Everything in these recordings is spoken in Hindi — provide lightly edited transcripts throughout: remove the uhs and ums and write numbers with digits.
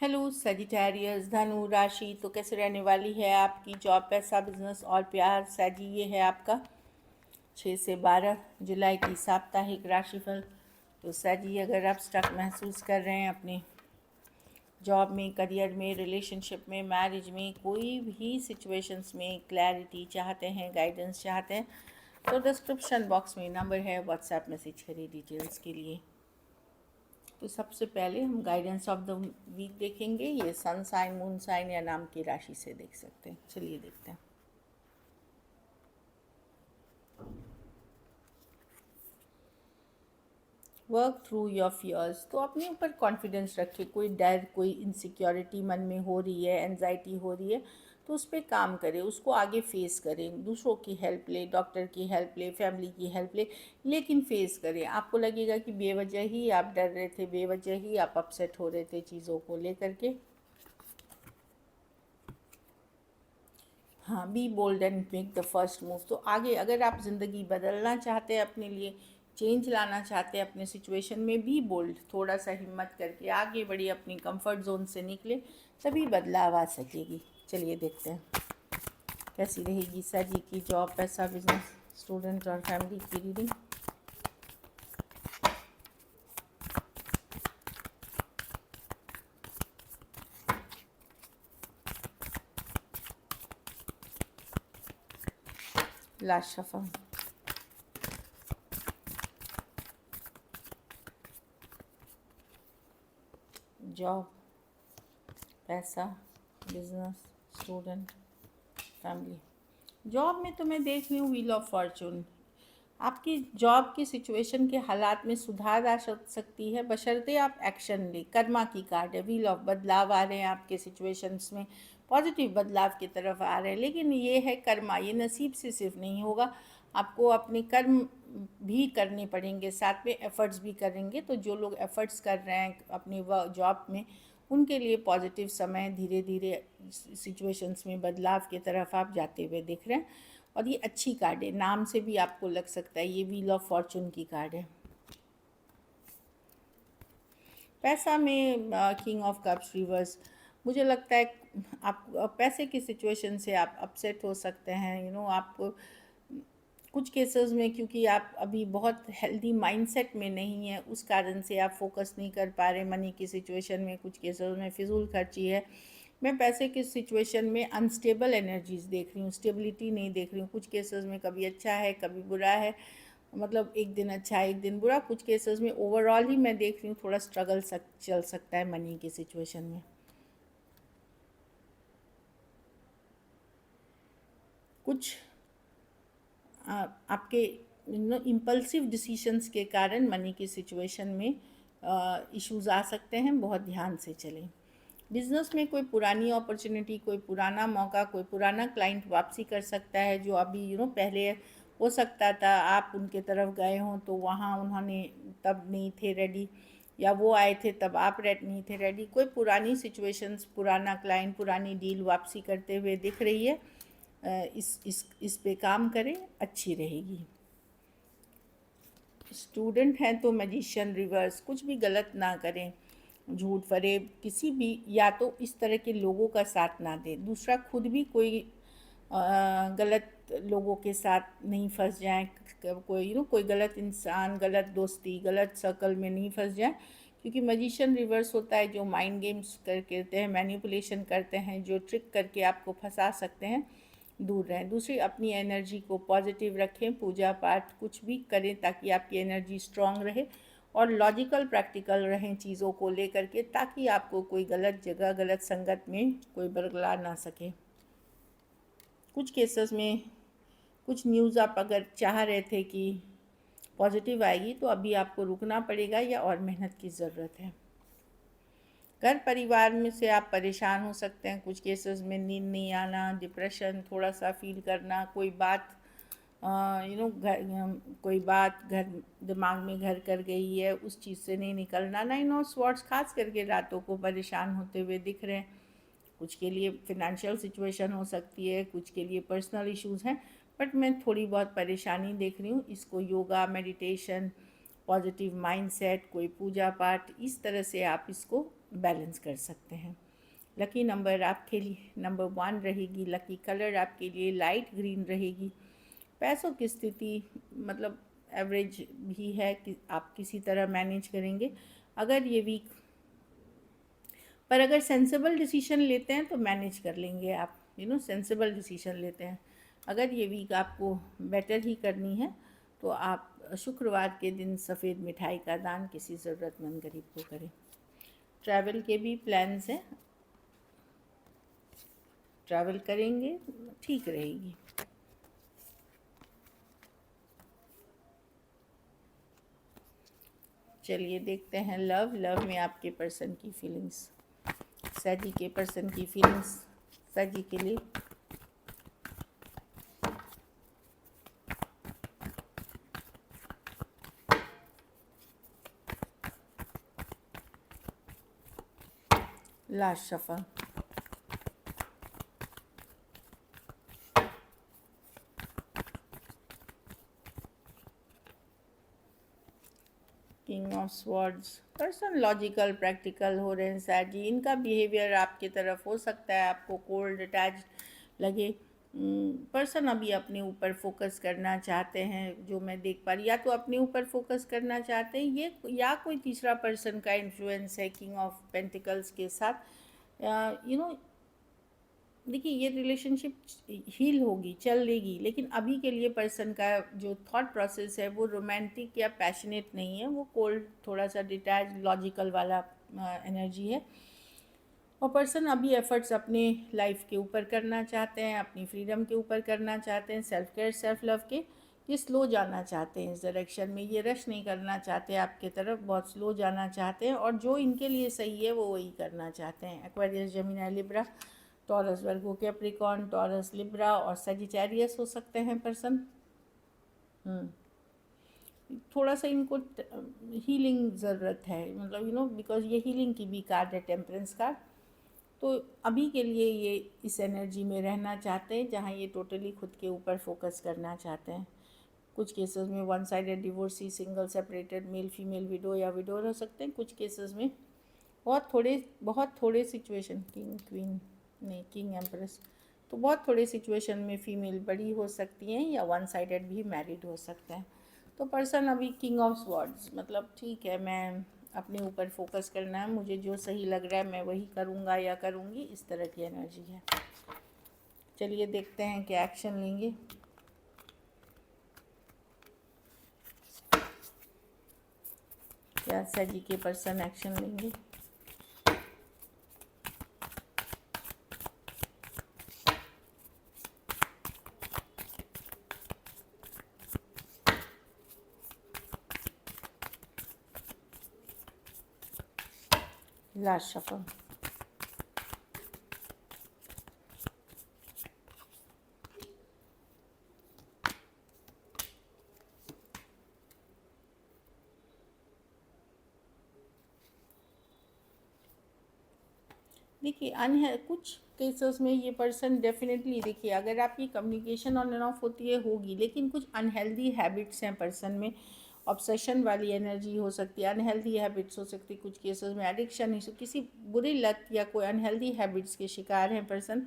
हेलो सजिटेरियस धनु राशि तो कैसे रहने वाली है आपकी जॉब पैसा बिजनेस और प्यार। सजी ये है आपका 6 से 12 जुलाई की साप्ताहिक राशिफल। तो सजी अगर आप स्टक महसूस कर रहे हैं अपने जॉब में, करियर में, रिलेशनशिप में, मैरिज में, कोई भी सिचुएशंस में क्लैरिटी चाहते हैं, गाइडेंस चाहते हैं, तो डिस्क्रिप्शन बॉक्स में नंबर है, व्हाट्सएप मैसेज करिए डिटेल्स के लिए। तो सबसे पहले हम गाइडेंस ऑफ द वीक देखेंगे। ये सन साइन, मून साइन या नाम की राशि से देख सकते हैं। चलिए देखते हैं। Work through your fears. तो अपने ऊपर कॉन्फिडेंस रखिए। कोई डर, कोई इनसिक्योरिटी मन में हो रही है, एनजाइटी हो रही है, तो उस पर काम करें, उसको आगे फेस करें। दूसरों की हेल्प ले, डॉक्टर की हेल्प ले, फैमिली की हेल्प ले, लेकिन फेस करें। आपको लगेगा कि बेवजह ही आप डर रहे थे, बेवजह ही आप अपसेट हो रहे थे चीज़ों को लेकर के। हाँ, be bold and make the first move. तो आगे अगर आप ज़िंदगी बदलना चाहते हैं, अपने लिए चेंज लाना चाहते हैं अपने सिचुएशन में, बी बोल्ड, थोड़ा सा हिम्मत करके आगे बढ़िए, अपनी कंफर्ट जोन से निकले, तभी बदलाव आ सकेगी। चलिए देखते हैं कैसी रहेगी सजी की जॉब पैसा बिजनेस स्टूडेंट और फैमिली की रीडिंग। Last shuffle. जॉब पैसा बिजनेस स्टूडेंट फैमिली। जॉब में तो मैं देख रही हूँ व्हील ऑफ फॉर्चून। आपकी जॉब की सिचुएशन के हालात में सुधार आ सकती है, बशर्ते आप एक्शन लें। कर्मा की कार्ड है, व्हील ऑफ, बदलाव आ रहे हैं आपके सिचुएशंस में, पॉजिटिव बदलाव की तरफ आ रहे हैं। लेकिन ये है कर्मा, ये नसीब से सिर्फ नहीं होगा, आपको अपने कर्म भी करने पड़ेंगे, साथ में एफ़र्ट्स भी करेंगे। तो जो लोग एफ़र्ट्स कर रहे हैं अपनी जॉब में, उनके लिए पॉजिटिव समय, धीरे धीरे सिचुएशंस में बदलाव की तरफ आप जाते हुए दिख रहे हैं। और ये अच्छी कार्ड है, नाम से भी आपको लग सकता है ये व्हील ऑफ फॉर्चून की कार्ड है। पैसा में किंग ऑफ कप्स रिवर्स। मुझे लगता है आप पैसे की सिचुएशन से आप अपसेट हो सकते हैं। आप कुछ केसेस में, क्योंकि आप अभी बहुत हेल्दी माइंडसेट में नहीं है, उस कारण से आप फोकस नहीं कर पा रहे मनी की सिचुएशन में। कुछ केसेस में फिजूल खर्ची है। मैं पैसे की सिचुएशन में अनस्टेबल एनर्जीज़ देख रही हूँ, स्टेबिलिटी नहीं देख रही हूँ। कुछ केसेस में कभी अच्छा है, कभी बुरा है, मतलब एक दिन अच्छा है, एक दिन बुरा। कुछ केसेस में ओवरऑल ही मैं देख रही हूँ थोड़ा स्ट्रगल चल सकता है मनी की सिचुएशन में। कुछ आपके इम्पल्सिव डिसीशंस के कारण मनी की सिचुएशन में इश्यूज़ आ सकते हैं, बहुत ध्यान से चलें। बिज़नेस में कोई पुरानी अपॉर्चुनिटी, कोई पुराना मौका, कोई पुराना क्लाइंट वापसी कर सकता है, जो अभी पहले हो सकता था आप उनके तरफ गए हों तो वहाँ उन्होंने तब नहीं थे रेडी, या वो आए थे तब आप नहीं थे रेडी। कोई पुरानी सिचुएशंस, पुराना क्लाइंट, पुरानी डील वापसी करते हुए दिख रही है। इस पे काम करें, अच्छी रहेगी। स्टूडेंट हैं तो मैजिशियन रिवर्स। कुछ भी गलत ना करें, झूठ फरेब किसी भी, या तो इस तरह के लोगों का साथ ना दें, दूसरा खुद भी कोई गलत लोगों के साथ नहीं फंस जाएं। कोई गलत इंसान, गलत दोस्ती, गलत सर्कल में नहीं फंस जाएं, क्योंकि मैजिशियन रिवर्स होता है जो माइंड गेम्स करते हैं, मैनिपुलेशन करते हैं, जो ट्रिक करके आपको फंसा सकते हैं। दूर रहें। दूसरी, अपनी एनर्जी को पॉजिटिव रखें, पूजा पाठ कुछ भी करें ताकि आपकी एनर्जी स्ट्रांग रहे, और लॉजिकल प्रैक्टिकल रहें चीज़ों को लेकर के, ताकि आपको कोई गलत जगह, गलत संगत में कोई बरगला ना सके। कुछ केसेस में कुछ न्यूज़ आप अगर चाह रहे थे कि पॉजिटिव आएगी, तो अभी आपको रुकना पड़ेगा या और मेहनत की ज़रूरत है। घर परिवार में से आप परेशान हो सकते हैं। कुछ केसेस में नींद नहीं आना, डिप्रेशन थोड़ा सा फील करना, कोई बात कोई बात घर दिमाग में घर कर गई है, उस चीज़ से नहीं निकलना। 9 ऑफ स्वॉर्ड्स खास करके रातों को परेशान होते हुए दिख रहे हैं। कुछ के लिए फिनेंशियल सिचुएशन हो सकती है, कुछ के लिए पर्सनल इश्यूज़ हैं, बट मैं थोड़ी बहुत परेशानी देख रही हूँ। इसको योगा, मेडिटेशन, पॉजिटिव माइंडसेट, कोई पूजा पाठ, इस तरह से आप इसको बैलेंस कर सकते हैं। लकी नंबर आपके लिए नंबर 1 रहेगी। लकी कलर आपके लिए लाइट ग्रीन रहेगी। पैसों की स्थिति मतलब एवरेज भी है कि आप किसी तरह मैनेज करेंगे। अगर ये वीक पर अगर सेंसिबल डिसीजन लेते हैं तो मैनेज कर लेंगे आप, सेंसिबल डिसीजन लेते हैं। अगर ये वीक आपको बेटर ही करनी है तो आप शुक्रवार के दिन सफ़ेद मिठाई का दान किसी ज़रूरतमंद गरीब को करें। ट्रैवल के भी प्लान्स हैं, ट्रैवल करेंगे, ठीक रहेगी। चलिए देखते हैं लव में आपके पर्सन की फीलिंग्स, सजी के पर्सन की फीलिंग्स सजी के लिए। Last shuffle. King of swords. Person logical practical हो रहे हैं सर जी। इनका बिहेवियर आपकी तरफ हो सकता है आपको कोल्ड अटैच लगे। पर्सन अभी अपने ऊपर फोकस करना चाहते हैं, जो मैं देख पा रही, या तो अपने ऊपर फोकस करना चाहते हैं ये, या कोई तीसरा पर्सन का इन्फ्लुएंस है किंग ऑफ पेंटिकल्स के साथ। देखिए ये रिलेशनशिप हील होगी, चल लेगी, लेकिन अभी के लिए पर्सन का जो थॉट प्रोसेस है वो रोमांटिक या पैशनेट नहीं है, वो कोल्ड, थोड़ा सा डिटैच लॉजिकल वाला एनर्जी है। और पर्सन अभी एफर्ट्स अपने लाइफ के ऊपर करना चाहते हैं, अपनी फ्रीडम के ऊपर करना चाहते हैं, सेल्फ केयर सेल्फ लव के। ये स्लो जाना चाहते हैं इस डायरेक्शन में, ये रश नहीं करना चाहते आपके तरफ, बहुत स्लो जाना चाहते हैं और जो इनके लिए सही है वो वही करना चाहते हैं। एक्वेरियस, जेमिनी, लिब्रा, टॉरस, वर्गो, कैप्रिकॉर्न, टॉरस, लिब्रा और सजिटेरियस हो सकते हैं पर्सन। थोड़ा सा इनको हीलिंग ज़रूरत है, मतलब बिकॉज ये हीलिंग की भी कार्ड है, टेम्परेंस कार्ड। तो अभी के लिए ये इस एनर्जी में रहना चाहते हैं जहाँ ये टोटली खुद के ऊपर फोकस करना चाहते हैं। कुछ केसेस में one sided divorcee, single, separated, male female, window या विडोर हो सकते हैं। कुछ केसेस में बहुत थोड़े सिचुएशन, किंग क्वीन नहीं, किंग एम्प्रेस, तो बहुत थोड़े सिचुएशन में फीमेल बड़ी हो सकती हैं या वन साइडेड भी मैरिड हो सकते हैं। तो पर्सन अभी किंग ऑफ स्वॉर्ड्स, मतलब ठीक है, मैं अपने ऊपर फोकस करना है, मुझे जो सही लग रहा है मैं वही करूँगा या करूँगी, इस तरह की एनर्जी है। चलिए देखते हैं क्या एक्शन लेंगे। क्या सजी के पर्सन एक्शन लेंगे। Last shuffle. देखिए कुछ केसेस में ये पर्सन डेफिनेटली, देखिए अगर आपकी कम्युनिकेशन ऑन एंड ऑफ होती है होगी, लेकिन कुछ अनहेल्दी हैबिट्स हैं पर्सन में। ऑब्सेशन वाली एनर्जी हो सकती है, अनहेल्दी हैबिट्स हो सकती है, कुछ केसेस में एडिक्शन, किसी बुरी लत या कोई अनहेल्दी हैबिट्स के शिकार हैं पर्सन।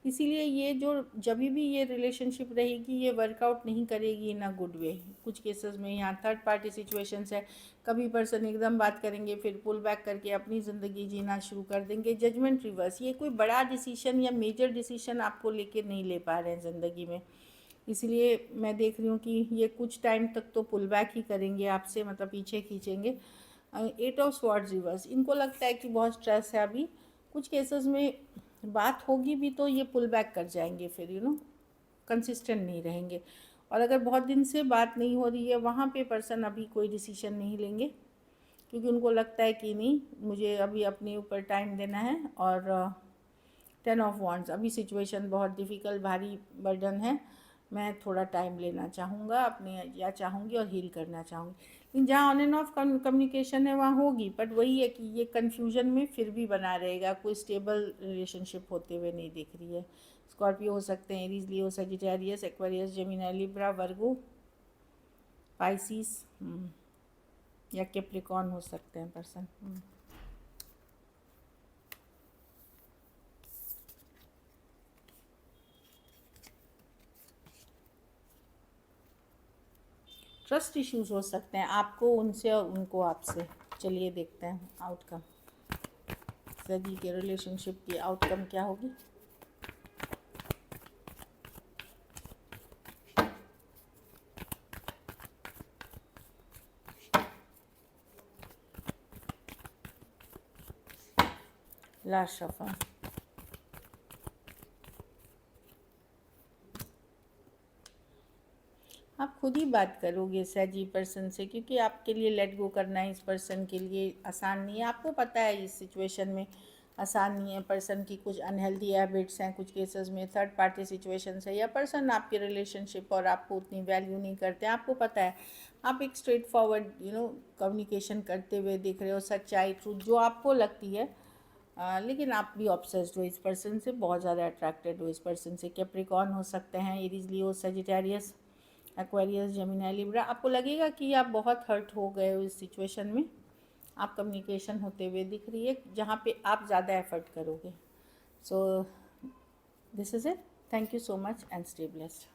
इसीलिए ये जो जब भी ये रिलेशनशिप रहेगी ये वर्कआउट नहीं करेगी इन अ गुड वे। कुछ केसेस में यहाँ थर्ड पार्टी सिचुएशंस है, कभी पर्सन एकदम बात करेंगे फिर पुल बैक करके अपनी ज़िंदगी जीना शुरू कर देंगे। जजमेंट रिवर्स, ये कोई बड़ा डिसीजन या मेजर डिसीजन आपको लेके नहीं ले पा रहे हैं ज़िंदगी में, इसलिए मैं देख रही हूँ कि ये कुछ टाइम तक तो पुल बैक ही करेंगे आपसे, मतलब पीछे खींचेंगे। 8 ऑफ स्वॉर्ड्स रिवर्स, इनको लगता है कि बहुत स्ट्रेस है अभी। कुछ केसेस में बात होगी भी तो ये पुल बैक कर जाएंगे, फिर कंसिस्टेंट नहीं रहेंगे। और अगर बहुत दिन से बात नहीं हो रही है वहाँ पे पर्सन अभी कोई डिसीजन नहीं लेंगे, क्योंकि उनको लगता है कि नहीं, मुझे अभी अपने ऊपर टाइम देना है। और 10 ऑफ वॉन्ड्स, अभी सिचुएशन बहुत डिफ़िकल्ट, भारी बर्डन है, मैं थोड़ा टाइम लेना चाहूँगा अपने, या चाहूँगी और हील करना चाहूँगी। लेकिन जहाँ ऑन एंड ऑफ कम्युनिकेशन है वहाँ होगी, बट वही है कि ये कन्फ्यूजन में फिर भी बना रहेगा, कोई स्टेबल रिलेशनशिप होते हुए नहीं दिख रही है। स्कॉर्पियो हो सकते हैं, एरीज, लियो, सजिटेरियस, एक्वेरियस, जेमिनी, लिब्रा, वर्गो, पाइसिस या कैप्रिकॉर्न हो सकते हैं पर्सन। ट्रस्ट इश्यूज हो सकते हैं, आपको उनसे और उनको आपसे। चलिए देखते हैं आउटकम, सजी के रिलेशनशिप की आउटकम क्या होगी। लास्ट सफ़र, आप खुद ही बात करोगे सजी पर्सन से, क्योंकि आपके लिए लेट गो करना इस पर्सन के लिए आसान नहीं है। आपको पता है इस सिचुएशन में आसान नहीं है, पर्सन की कुछ अनहेल्दी हैबिट्स हैं, कुछ केसेस में थर्ड पार्टी सिचुएशन है, या पर्सन आपके रिलेशनशिप और आपको उतनी वैल्यू नहीं करते। आपको पता है, आप एक स्ट्रेट फॉरवर्ड कम्युनिकेशन करते हुए दिख रहे हो, सच्चाई ट्रूथ जो आपको लगती है। लेकिन आप भी ऑब्सेस्ड हो इस पर्सन से, बहुत ज़्यादा अट्रैक्टेड हो इस पर्सन से। कैप्रिकॉर्न हो सकते हैं, एरीज, लियो, सजिटेरियस, एक्वेरियस, जेमिनी, लिब्रा। आपको लगेगा कि आप बहुत हर्ट हो गए हो इस सिचुएशन में। आप कम्युनिकेशन होते हुए दिख रही है जहाँ पे आप ज़्यादा एफर्ट करोगे। So this is it, thank you so much and stay blessed.